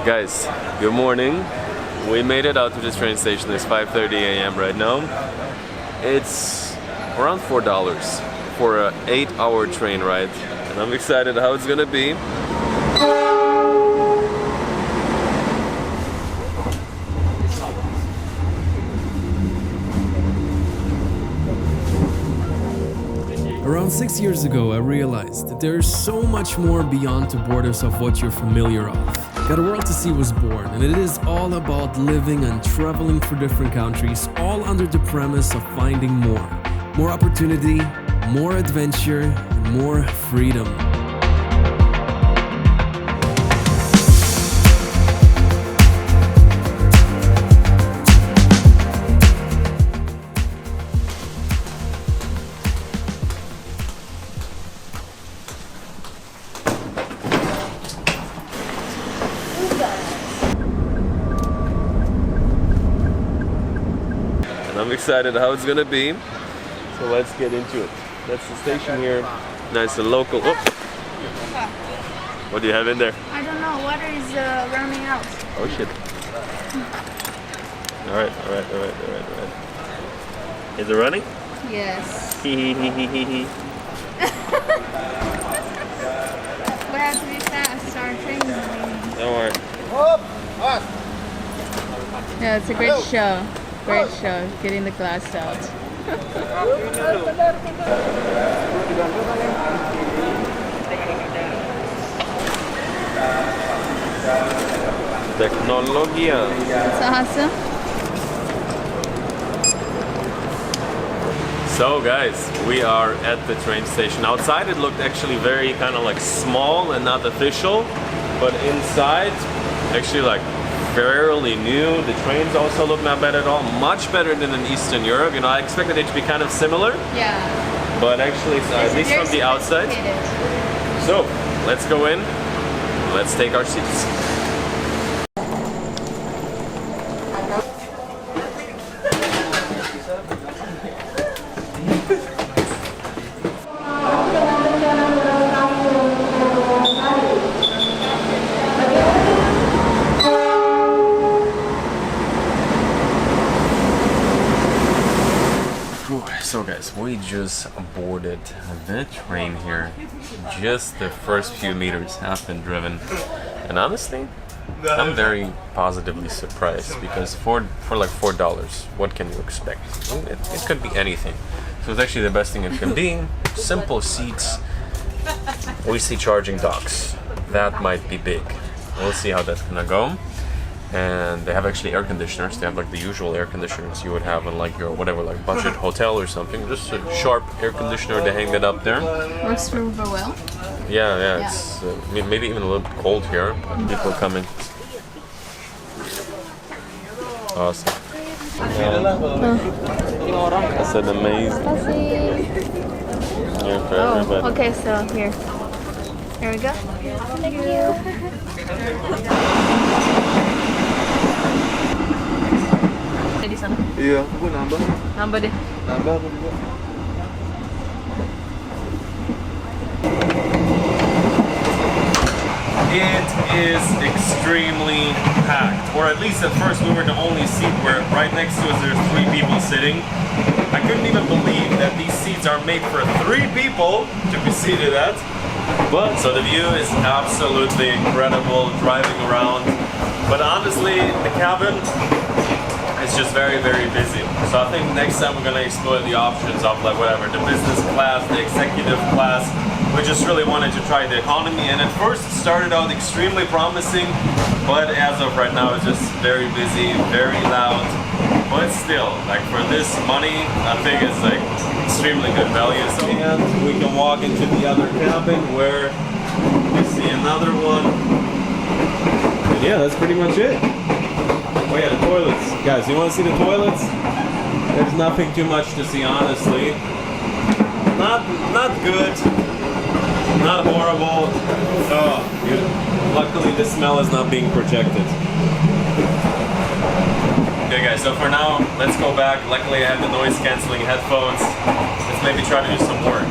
Guys, good morning. We made it out to this train station. It's 5:30 a.m. right now. It's around $4 for an 8-hour train ride, and I'm excited how it's gonna be. Around 6 years ago, I realized that there is so much more beyond the borders of what you're familiar of. That a world to see was born, and it is all about living and traveling for different countries, all under the premise of finding more. More opportunity, more adventure, and more freedom. I'm excited how it's gonna be, so let's get into it. That's the station here, nice and local. Oh. What do you have in there? I don't know, water is running out. Oh shit. Alright. Is it running? Yes. We have to be fast, our train is leaving. Don't worry. Yeah, it's a great show. Great show, getting the glass out. Teknologia. It's awesome. So guys, we are at the train station. Outside it looked actually very kind of like small and not official, but inside actually like fairly new. The trains also look not bad at all. Much better than in Eastern Europe. You know, I expected it to be kind of similar. Yeah. But actually, at least from the outside. So, let's go in. Let's take our seats. So guys, we just boarded the train here. Just the first few meters have been driven. And honestly, I'm very positively surprised because for like $4, what can you expect? It could be anything. So it's actually the best thing it can be. Simple seats. We see charging docks. That might be big. We'll see how that's gonna go. And they have actually air conditioners. They have like the usual air conditioners you would have in like your whatever, like budget hotel or something. Just a sharp air conditioner to hang it up there. Works super well. Yeah. It's maybe even a little bit cold here. But people coming. Awesome. That's an amazing. Yeah, for everybody. Okay, so here we go. Thank you. Di sana. Iya, aku nambah. Nambah deh. Nambah aku juga. It is extremely packed, or at least at first we were the only seat where right next to us there's 3 people sitting. I couldn't even believe that these seats are made for 3 people to be seated at. But so the view is absolutely incredible driving around. But honestly, the cabin is just very busy. So I think next time we're gonna explore the options of like whatever, the business class, the executive class. We just really wanted to try the economy, and at first it started out extremely promising, but as of right now it's just very busy, very loud. But still, like for this money, I think it's like extremely good value. And we can walk into the other cabin where we see another one. And yeah, that's pretty much it. Oh yeah, the toilets. Guys, you want to see the toilets? There's nothing too much to see, honestly. Not good. Not horrible. Oh, luckily the smell is not being projected. Okay guys, so for now, let's go back. Luckily I have the noise cancelling headphones. Let's maybe try to do some work.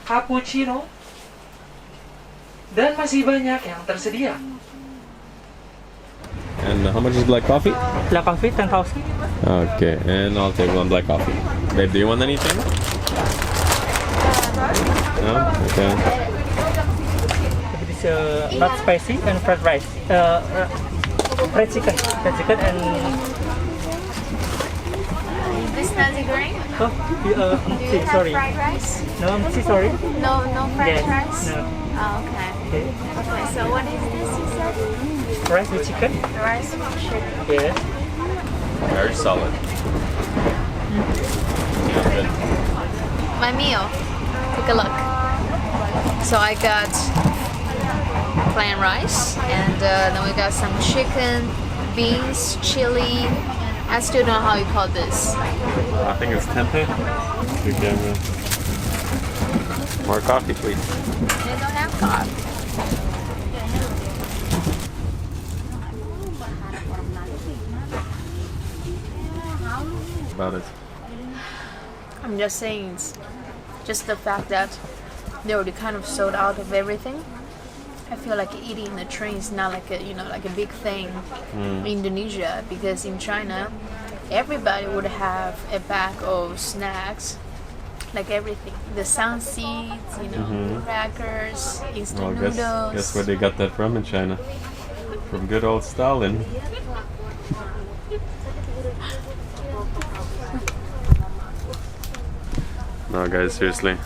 cappuccino, dan masih banyak yang tersedia. And how much is black coffee? Black coffee 10,000. Okay, and I'll take one black coffee. Babe, do you want anything? No? Okay. This not spicy and fried rice. Fried chicken and This nasi goreng? sorry. Fried rice? No, sorry. No fried Yes. rice? No. Oh, okay. Okay. Okay, so what is this you said? Rice with chicken. Rice with chicken. Yes. Very solid. My meal. Take a look. So I got plain rice and then we got some chicken, beans, chili. I still don't know how you call this. I think it's tempeh. Good camera. More coffee, please. They don't have coffee. About it. I'm just saying, it's just the fact that they already kind of sold out of everything. I feel like eating in the train is not like a like a big thing in Indonesia, because in China everybody would have a bag of snacks, like everything, the sun seeds, crackers, instant noodles. Guess where they got that from in China? From good old Stalin. No, guys, seriously.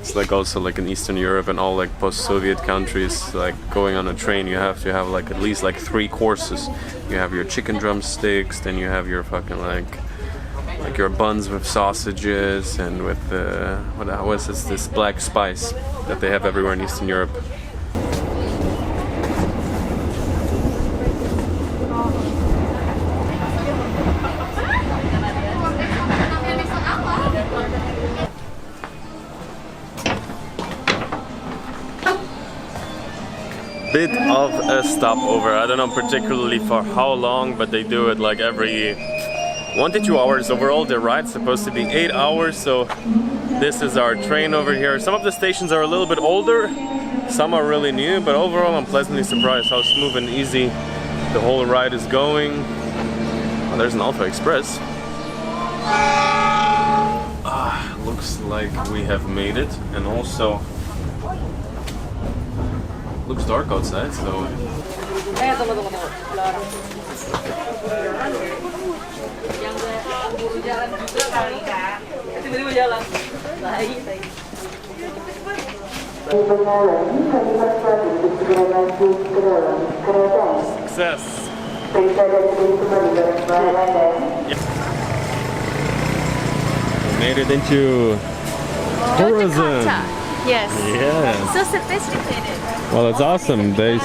It's like also like in Eastern Europe and all like post-Soviet countries, like going on a train, you have to have like at least like 3 courses. You have your chicken drumsticks, then you have your fucking like your buns with sausages and with what was this black spice that they have everywhere in Eastern Europe. Bit of a stopover. I don't know particularly for how long, but they do it like every 1 to 2 hours. Overall, the ride's supposed to be 8 hours, so this is our train over here. Some of the stations are a little bit older, some are really new, but overall I'm pleasantly surprised how smooth and easy the whole ride is going. Oh, there's an Alpha Express. Looks like we have made it, and also looks dark outside, so success. We made it into tourism. Jakarta. Yes. Yes. So sophisticated. Well, it's awesome. They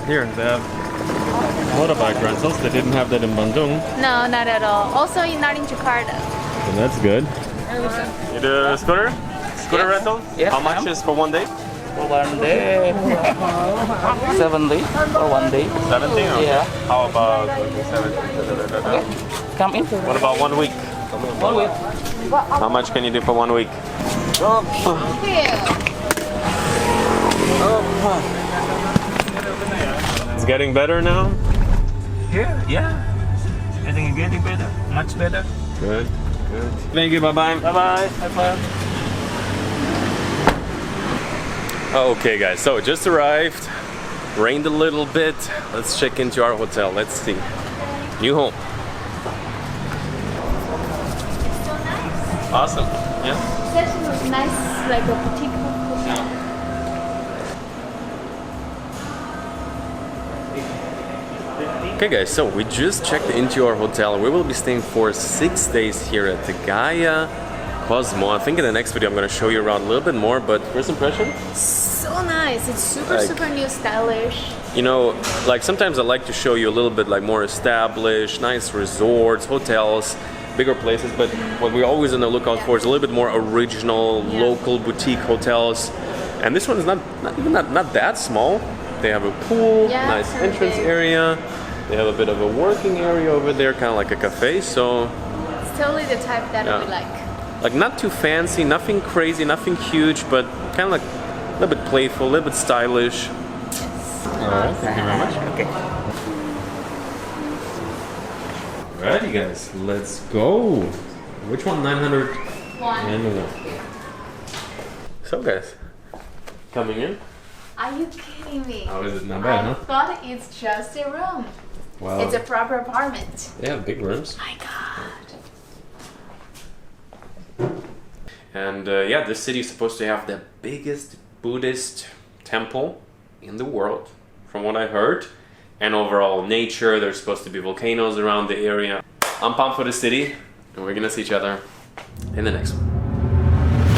here. They have motorbike rentals. They didn't have that in Bandung, No, not at all. Also, not in Jakarta. so that's good. You do a scooter rental? Yes, How much ma'am. is for 1 day? For 1 day, 70 for 1 day. 70? Okay. Yeah. How about 70? Come in. What about 1 week? 1 week. How much can you do for 1 week? It's getting better now? Yeah. I think it's getting better, much better. Good, good. Thank you, bye-bye. Bye-bye. Bye-bye. Okay guys, so just arrived. Rained a little bit. Let's check into our hotel. Let's see. New home. Awesome. Yeah. Such a nice, like a boutique hotel. Okay guys, so we just checked into our hotel. We will be staying for 6 days here at the Gaia Cosmo. I think in the next video I'm going to show you around a little bit more, but first impression? So nice. It's super, Like- super new, stylish. You know, like sometimes I like to show you a little bit like more established, nice resorts, hotels, bigger places, but what we're always on the lookout for is a little bit more original, local boutique hotels. And this one is not that small. They have a pool, Yeah, nice kinda entrance big. area. They have a bit of a working area over there, kind of like a cafe. So, It's totally the type that Yeah. we like. like not too fancy, nothing crazy, nothing huge, but Kind of like a little bit playful, a little bit stylish. Alright, thank you very much. Okay. Alright, you guys, let's go. Which one? 900 and 1. So, guys, coming in. Are you kidding me? How is it? Not bad, I huh? thought it's just a room. Wow. It's a proper apartment. Yeah, big rooms. My God. And yeah, this city is supposed to have the biggest Buddhist temple in the world, from what I heard. And overall nature, there's supposed to be volcanoes around the area. I'm pumped for the city, and we're gonna see each other in the next one.